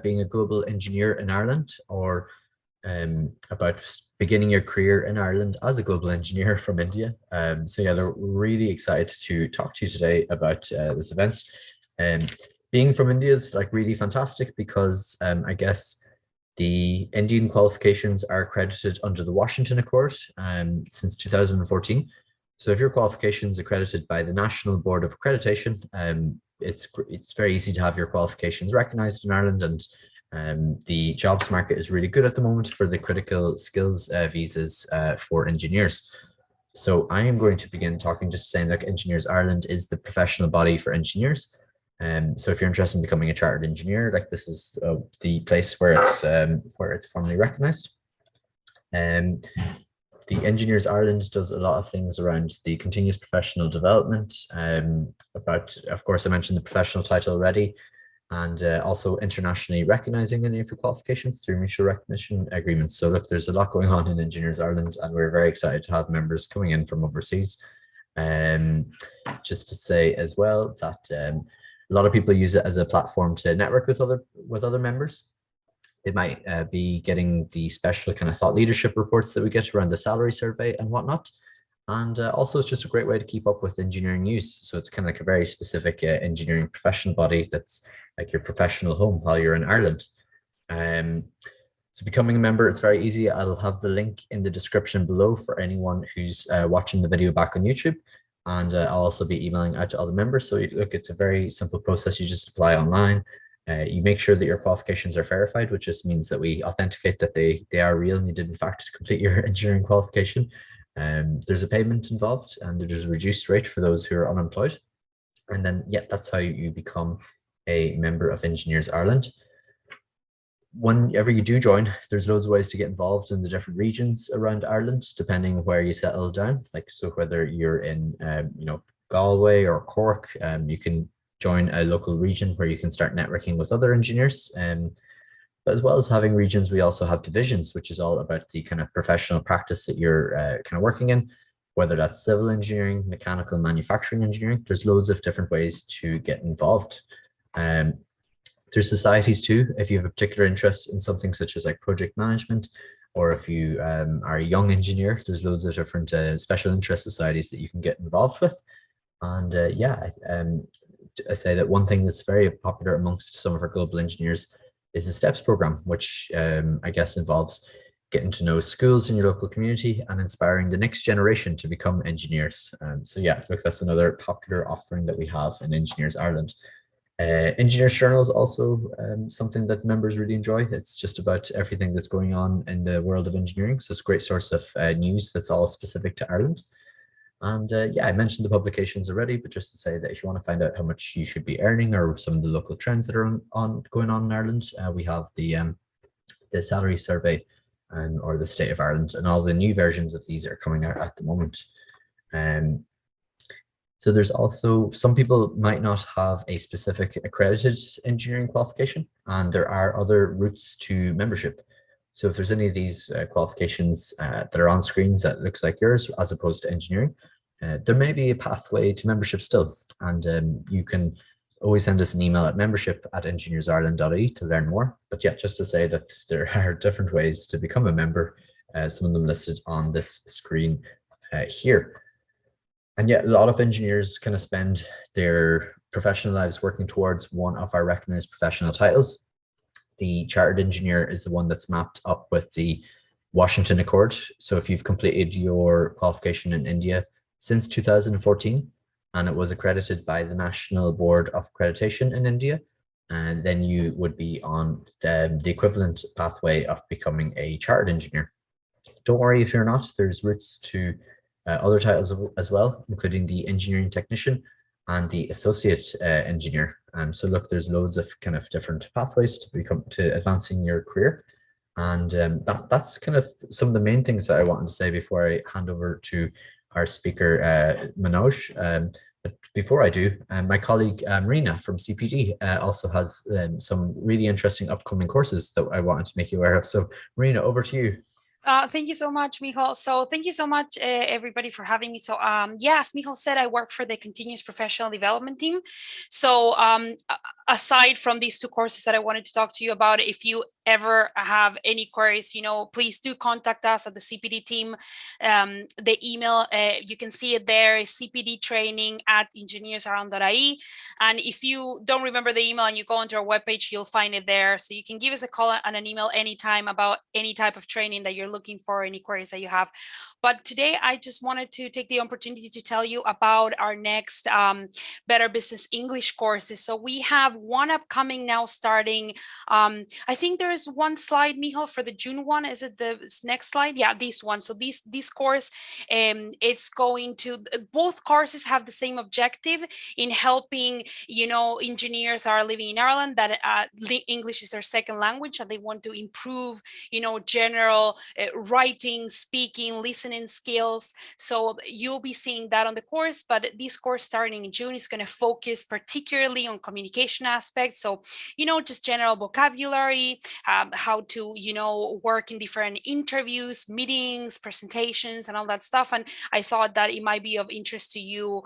being a global engineer in Ireland, or about beginning your career in Ireland as a global engineer from India. So yeah, they're really excited to talk to you today about this event. Being from India is like really fantastic because I guess the Indian qualifications are accredited under the Washington Accord since 2014. So if your qualifications accredited by the National Board of Accreditation, it's very easy to have your qualifications recognized in Ireland, and the jobs market is really good at the moment for the critical skills visas for engineers. So I am going to begin talking, just saying that Engineers Ireland is the professional body for engineers. So if you're interested in becoming a chartered engineer, like this is the place where it's formally recognized. The Engineers Ireland does a lot of things around the continuous professional development. Of course, I mentioned the professional title already, and also internationally recognizing any of your qualifications through mutual recognition agreements. So look, there's a lot going on in Engineers Ireland, and we're very excited to have members coming in from overseas. Just to say as well that a lot of people use it as a platform to network with other members. They might be getting the special kind of thought leadership reports that we get around the salary survey and whatnot. And also it's just a great way to keep up with engineering news. So it's kind of like a very specific engineering professional body that's like your professional home while you're in Ireland. So becoming a member, it's very easy. I'll have the link in the description below for anyone who's watching the video back on YouTube. And I'll also be emailing out to all the members. So look, it's a very simple process. You just apply online. You make sure that your qualifications are verified, which just means that we authenticate that they are real and you did in fact complete your engineering qualification. There's a payment involved, and there's a reduced rate for those who are unemployed. And then, yeah, that's how you become a member of Engineers Ireland. Whenever you do join, there's loads of ways to get involved in the different regions around Ireland, depending where you settle down. Like, so whether you're in, Galway or Cork, you can join a local region where you can start networking with other engineers. But as well as having regions, we also have divisions, which is all about the kind of professional practice that you're kind of working in, whether that's civil engineering, mechanical, manufacturing engineering. There's loads of different ways to get involved. There's societies too. If you have a particular interest in something such as like project management, or if you are a young engineer, there's loads of different special interest societies that you can get involved with. And I say that one thing that's very popular amongst some of our global engineers is the STEPS program, which I guess involves getting to know schools in your local community and inspiring the next generation to become engineers. So yeah, look, that's another popular offering that we have in Engineers Ireland. Engineers Journal is also something that members really enjoy. It's just about everything that's going on in the world of engineering. So it's a great source of news that's all specific to Ireland. And yeah, I mentioned the publications already, but just to say that if you want to find out how much you should be earning or some of the local trends that are going on in Ireland, we have the salary survey or the state of Ireland, and all the new versions of these are coming out at the moment. So there's also, some people might not have a specific accredited engineering qualification, and there are other routes to membership. So if there's any of these qualifications that are on screens that looks like yours, as opposed to engineering, there may be a pathway to membership still. And you can always send us an email at membership@engineersireland.ie to learn more. But yeah, just to say that there are different ways to become a member, some of them listed on this screen here. And yeah, a lot of engineers kind of spend their professional lives working towards one of our recognized professional titles. The chartered engineer is the one that's mapped up with the Washington Accord. So if you've completed your qualification in India since 2014, and it was accredited by the National Board of Accreditation in India, and then you would be on the equivalent pathway of becoming a chartered engineer. Don't worry if you're not, there's routes to other titles as well, including the engineering technician and the associate engineer. So look, there's loads of kind of different pathways to advancing your career. And that's kind of some of the main things that I wanted to say before I hand over to our speaker, Manoj. But before I do, my colleague Marina from CPD also has some really interesting upcoming courses that I wanted to make you aware of. So Marina, over to you. Thank you so much, Michal. So thank you so much, everybody, for having me. So yes, Michal said I work for the Continuous Professional Development team. So aside from these two courses that I wanted to talk to you about, if you ever have any queries, please do contact us at the CPD team. The email, you can see it there, is cpdtraining@engineersireland.ie. And if you don't remember the email and you go onto our webpage, you'll find it there. So you can give us a call and an email anytime about any type of training that you're looking for, any queries that you have. But today, I just wanted to take the opportunity to tell you about our next Better Business English courses. So we have one upcoming now starting. I think there is one slide, Michal, for the June one. Is it the next slide? Yeah, this one. So this course, it's going to, both courses have the same objective in helping, engineers are living in Ireland that English is their second language, and they want to improve, general writing, speaking, listening skills. So you'll be seeing that on the course, but this course starting in June is going to focus particularly on communication aspects. So, just general vocabulary, how to, work in different interviews, meetings, presentations, and all that stuff. And I thought that it might be of interest to you.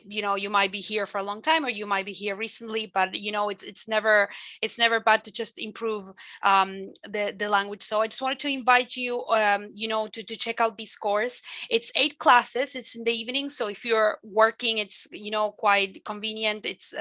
You might be here for a long time, or you might be here recently, but it's never bad to just improve the language. So I just wanted to invite you to check out this course. It's 8 classes. It's in the evening, so if you're working, it's quite convenient. It's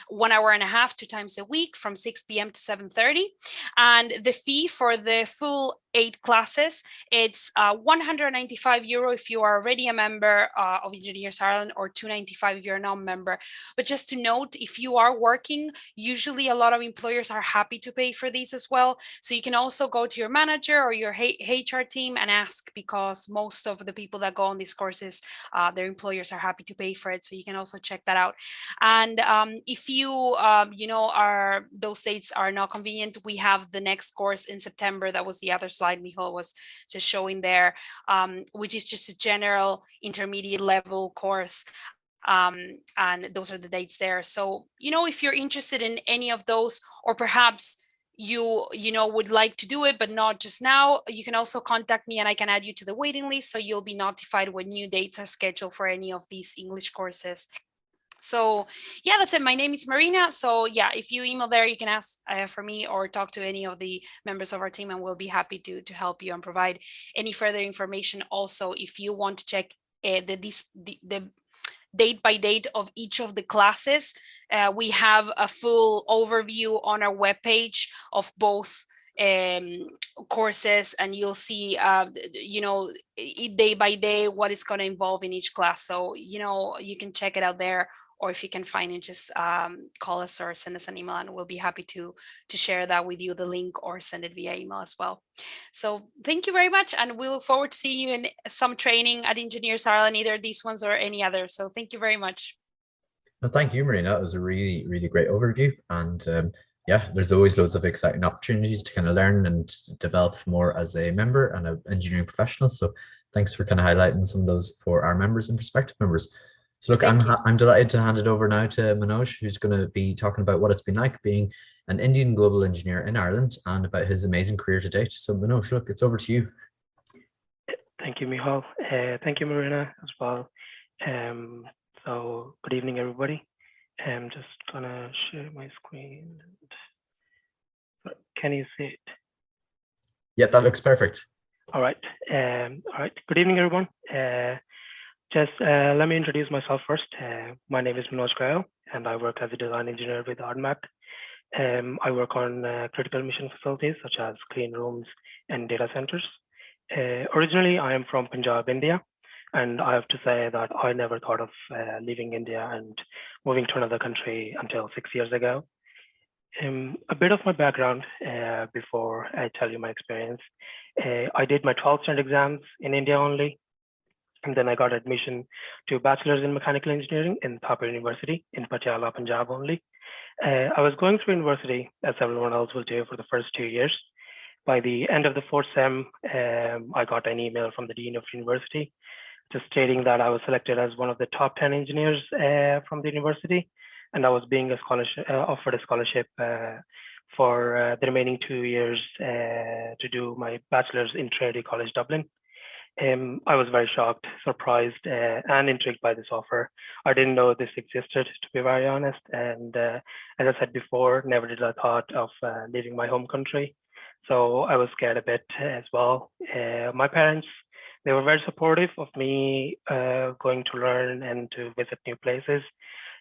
1 hour and a half, 2 times a week, from 6 p.m. to 7:30. And the fee for the full 8 classes, it's €195 if you are already a member of Engineers Ireland, or €295 if you're a non-member. But just to note, if you are working, usually a lot of employers are happy to pay for these as well. So you can also go to your manager or your HR team and ask, because most of the people that go on these courses, their employers are happy to pay for it. So you can also check that out. And if you, those dates are not convenient, we have the next course in September. That was the other slide Michal was just showing there, which is just a general intermediate level course. And those are the dates there. So, if you're interested in any of those, or perhaps you would like to do it but not just now, you can also contact me and I can add you to the waiting list, so you'll be notified when new dates are scheduled for any of these English courses. So yeah, that's it. My name is Marina. So yeah, if you email there, you can ask for me or talk to any of the members of our team, and we'll be happy to help you and provide any further information. Also, if you want to check the date by date of each of the classes, we have a full overview on our webpage of both courses, and you'll see day by day what is going to involve in each class. So you can check it out there, or if you can find it, just call us or send us an email, and we'll be happy to share that with you, the link, or send it via email as well. So thank you very much, and we look forward to seeing you in some training at Engineers Ireland, either these ones or any other. So thank you very much. Well, thank you, Marina. That was a really, really great overview. And yeah, there's always loads of exciting opportunities to kind of learn and develop more as a member and an engineering professional. So thanks for kind of highlighting some of those for our members and prospective members. So look, I'm delighted to hand it over now to Manoj, who's going to be talking about what it's been like being an Indian global engineer in Ireland and about his amazing career to date. So Manoj, look, it's over to you. Thank you, Michal. Thank you, Marina, as well. So good evening, everybody. I'm just gonna share my screen. Can you see it? Yeah, that looks perfect. All right. Good evening, everyone. Just let me introduce myself first. My name is Manoj Goyal, and I work as a design engineer with ArdMac. I work on critical mission facilities such as clean rooms and data centers. Originally, I am from Punjab, India, and I have to say that I never thought of leaving India and moving to another country until 6 years ago. A bit of my background before I tell you my experience. I did my 12th standard exams in India only, and then I got admission to bachelor's in mechanical engineering in Thapar University in Patiala, Punjab only. I was going through university, as everyone else will do, for the first 2 years. By the end of the 4th sem, I got an email from the dean of the university just stating that I was selected as one of the top 10 engineers from the university, and I was being offered a scholarship for the remaining 2 years to do my bachelor's in Trinity College Dublin. I was very shocked, surprised, and intrigued by this offer. I didn't know this existed, to be very honest. And as I said before, never did I thought of leaving my home country. So I was scared a bit as well. My parents, they were very supportive of me going to learn and to visit new places.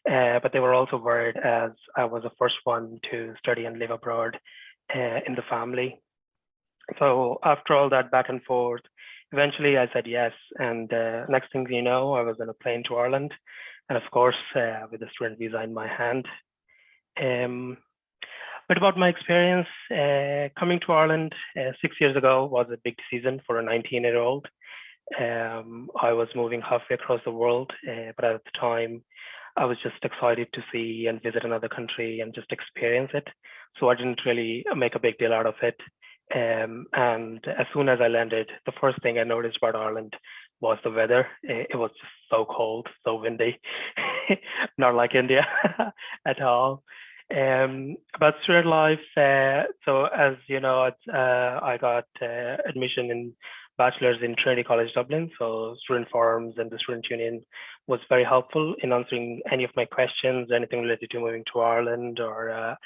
But they were also worried as I was the first one to study and live abroad in the family. So after all that back and forth, eventually I said yes. And next thing you know, I was on a plane to Ireland. And of course, with a student visa in my hand. But about my experience, coming to Ireland 6 years ago was a big decision for a 19-year-old. I was moving halfway across the world, but at the time, I was just excited to see and visit another country and just experience it. So I didn't really make a big deal out of it. And as soon as I landed, the first thing I noticed about Ireland was the weather. It was just so cold, so windy, not like India at all. About student life, so as you know, I got admission in bachelor's in Trinity College Dublin. So student forums and the student union was very helpful in answering any of my questions, anything related to moving to Ireland or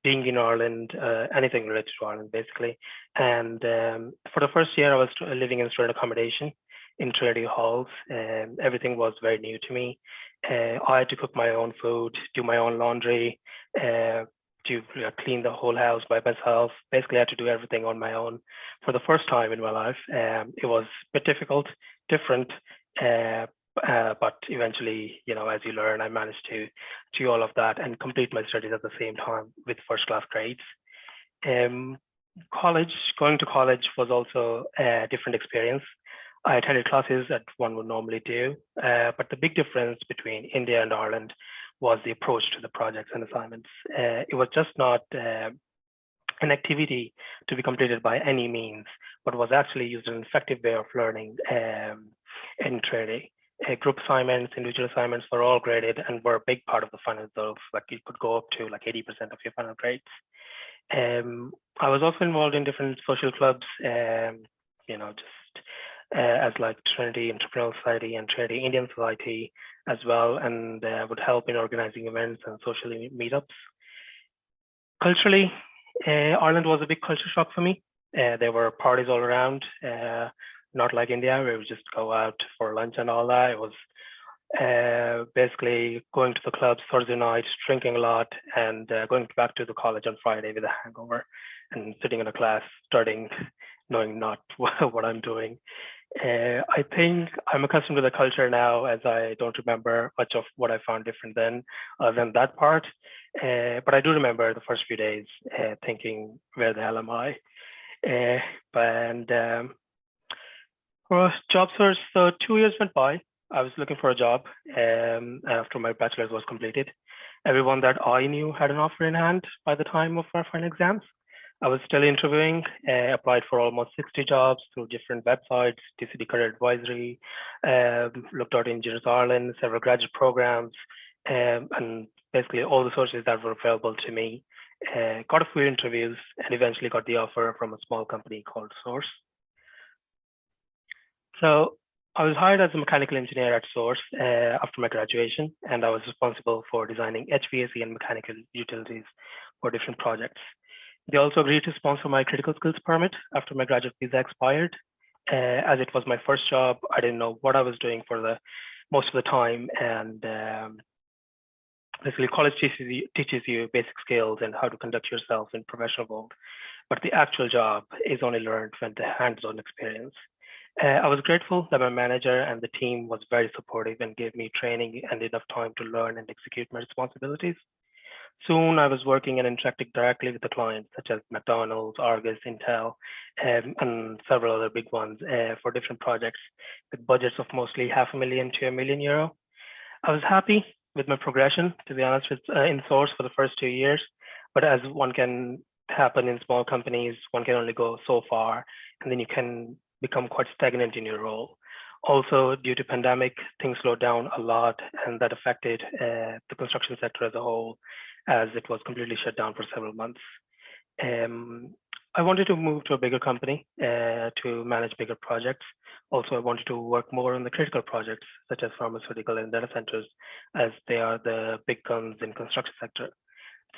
being in Ireland, anything related to Ireland, basically. And for the first year, I was living in student accommodation in Trinity halls. Everything was very new to me. I had to cook my own food, do my own laundry, to clean the whole house by myself. Basically, I had to do everything on my own for the first time in my life. It was a bit difficult, different, but eventually, as you learn, I managed to do all of that and complete my studies at the same time with first-class grades. Going to college was also a different experience. I attended classes that one would normally do, but the big difference between India and Ireland was the approach to the projects and assignments. It was just not an activity to be completed by any means, but was actually used as an effective way of learning in Trinity. Group assignments, individual assignments were all graded and were a big part of the final result. Like you could go up to like 80% of your final grades. I was also involved in different social clubs, just as like Trinity Entrepreneurial Society and Trinity Indian Society as well, and would help in organizing events and social meetups. Culturally, Ireland was a big culture shock for me. There were parties all around, not like India, where we just go out for lunch and all that. It was basically going to the clubs Thursday night, drinking a lot, and going back to the college on Friday with a hangover and sitting in a class, studying, knowing not what I'm doing. I think I'm accustomed to the culture now, as I don't remember much of what I found different then, other than that part. But I do remember the first few days thinking, where the hell am I? For job search, so 2 years went by. I was looking for a job after my bachelor's was completed. Everyone that I knew had an offer in hand by the time of our final exams. I was still interviewing, applied for almost 60 jobs through different websites, TCD Career Advisory, looked at EngineersIreland, several graduate programs, and basically all the sources that were available to me. Got a few interviews and eventually got the offer from a small company called Source. So I was hired as a mechanical engineer at Source after my graduation, and I was responsible for designing HVAC and mechanical utilities for different projects. They also agreed to sponsor my critical skills permit after my graduate visa expired. As it was my first job, I didn't know what I was doing for the most of the time. And basically, college teaches you basic skills and how to conduct yourself in professional world. But the actual job is only learned when the hands-on experience. I was grateful that my manager and the team was very supportive and gave me training and enough time to learn and execute my responsibilities. Soon I was working and interacting directly with the clients such as McDonald's, Argus, Intel, and several other big ones for different projects with budgets of mostly €500,000 to €1 million. I was happy with my progression, to be honest, with in Source for the first 2 years. But as one can happen in small companies, one can only go so far, and then you can become quite stagnant in your role. Also, due to pandemic, things slowed down a lot, and that affected the construction sector as a whole, as it was completely shut down for several months. I wanted to move to a bigger company to manage bigger projects. Also, I wanted to work more on the critical projects, such as pharmaceutical and data centers, as they are the big guns in construction sector.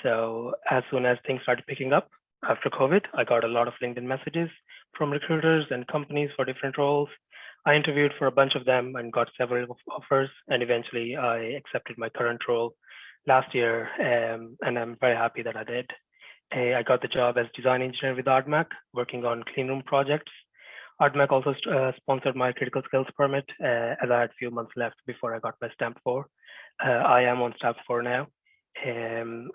So as soon as things started picking up after COVID, I got a lot of LinkedIn messages from recruiters and companies for different roles. I interviewed for a bunch of them and got several offers, and eventually I accepted my current role last year, and I'm very happy that I did. I got the job as design engineer with ArdMac, working on clean room projects. ArdMac also sponsored my critical skills permit, as I had a few months left before I got my stamp 4. I am on stamp 4 now.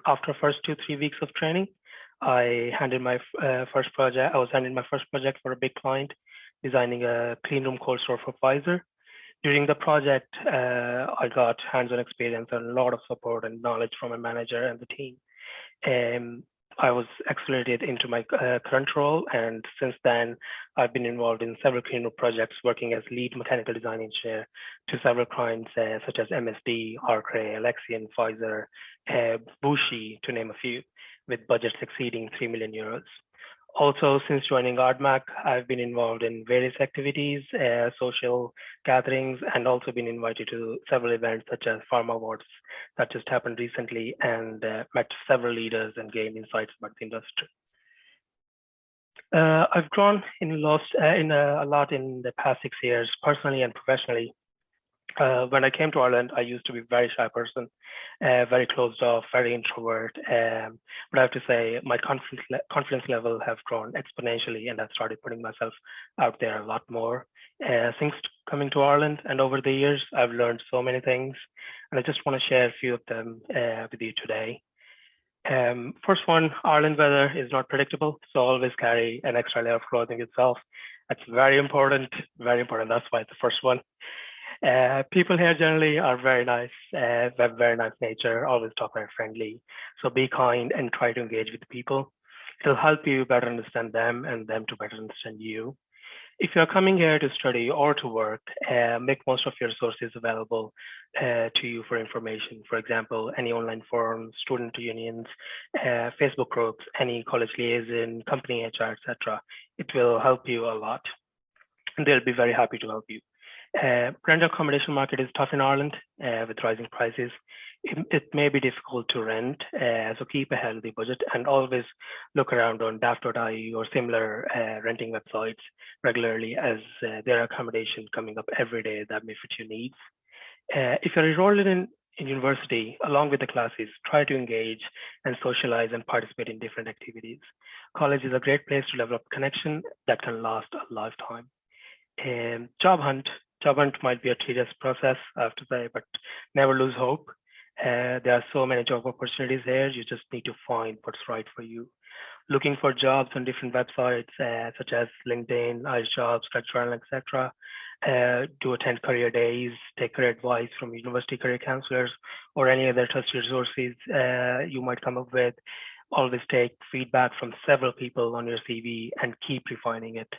After first 2-3 weeks of training, I handed my first project. I was handed my first project for a big client, designing a clean room cold store for Pfizer. During the project, I got hands-on experience and a lot of support and knowledge from a manager and the team. I was accelerated into my current role, and since then, I've been involved in several clean room projects, working as lead mechanical design engineer to several clients such as MSD, Arcray, Alexion, Pfizer, Wuxi, to name a few, with budgets exceeding 3 million euros. Also, since joining ArdMac, I've been involved in various activities, social gatherings, and also been invited to several events such as Pharma Awards that just happened recently, and met several leaders and gained insights about the industry. I've grown in a lot in the past 6 years, personally and professionally. When I came to Ireland, I used to be a very shy person, very closed off, very introvert. But I have to say my confidence level have grown exponentially, and I've started putting myself out there a lot more. Since coming to Ireland and over the years, I've learned so many things, and I just want to share a few of them with you today. First one, Ireland weather is not predictable, so always carry an extra layer of clothing itself. That's very important, very important. That's why it's the first one. People here generally are very nice, have very nice nature, always talk very friendly. So be kind and try to engage with people. It'll help you better understand them and them to better understand you. If you're coming here to study or to work, make most of your resources available to you for information. For example, any online forums, student unions, Facebook groups, any college liaison, company HR, etc. It will help you a lot, and they'll be very happy to help you. Rent accommodation market is tough in Ireland with rising prices. It may be difficult to rent, so keep a healthy budget and always look around on daft.ie or similar renting websites regularly, as there are accommodation coming up every day that may fit your needs. If you're enrolled in university, along with the classes, try to engage and socialize and participate in different activities. College is a great place to develop connection that can last a lifetime. Job hunt might be a tedious process, I have to say, but never lose hope. There are so many job opportunities here. You just need to find what's right for you. Looking for jobs on different websites such as LinkedIn, iJobs, EngineersIreland, etc. Do attend career days, take career advice from university career counselors or any other trusted resources you might come up with. Always take feedback from several people on your CV and keep refining it.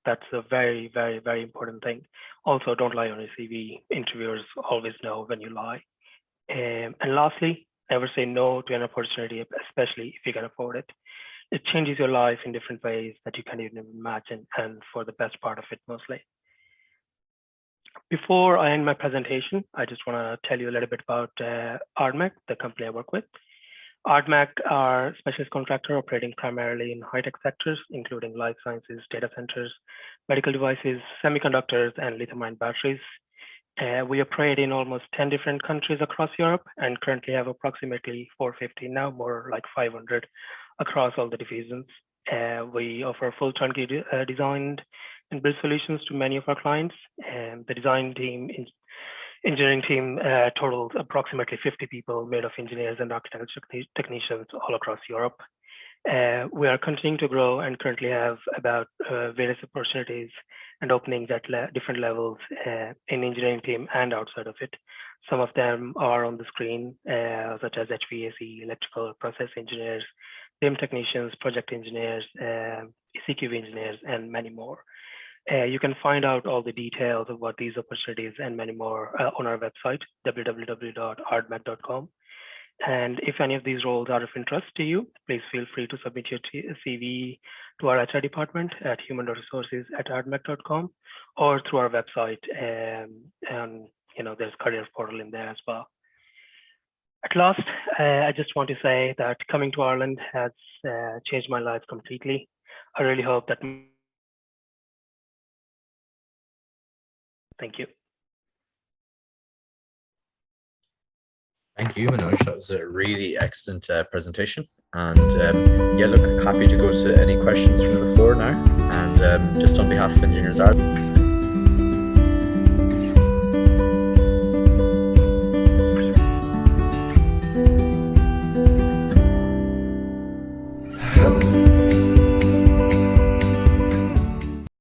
That's a very, very, very important thing. Also, don't lie on your CV. Interviewers always know when you lie. And lastly, never say no to an opportunity, especially if you can afford it. It changes your life in different ways that you can't even imagine, and for the best part of it mostly. Before I end my presentation, I just want to tell you a little bit about ArdMac, the company I work with. ArdMac are a specialist contractor operating primarily in high-tech sectors, including life sciences, data centers, medical devices, semiconductors, and lithium-ion batteries. We operate in almost 10 different countries across Europe and currently have approximately 450 now, more like 500 across all the divisions. We offer full turnkey designed and build solutions to many of our clients. The design team, engineering team totals approximately 50 people made of engineers and architecture technicians all across Europe. We are continuing to grow and currently have about various opportunities and openings at different levels in engineering team and outside of it. Some of them are on the screen, such as HVAC, electrical, process engineers, BIM technicians, project engineers, CQV engineers, and many more. You can find out all the details about these opportunities and many more on our website, www.ardmac.com. And if any of these roles are of interest to you, please feel free to submit your CV to our HR department at human.resources@ardmac.com or through our website. And there's career portal in there as well. At last, I just want to say that coming to Ireland has changed my life completely. I really hope that. Thank you. Thank you, Manoj. That was a really excellent presentation. And yeah, look, happy to go to any questions from the floor now. And just on behalf of Engineers Ireland.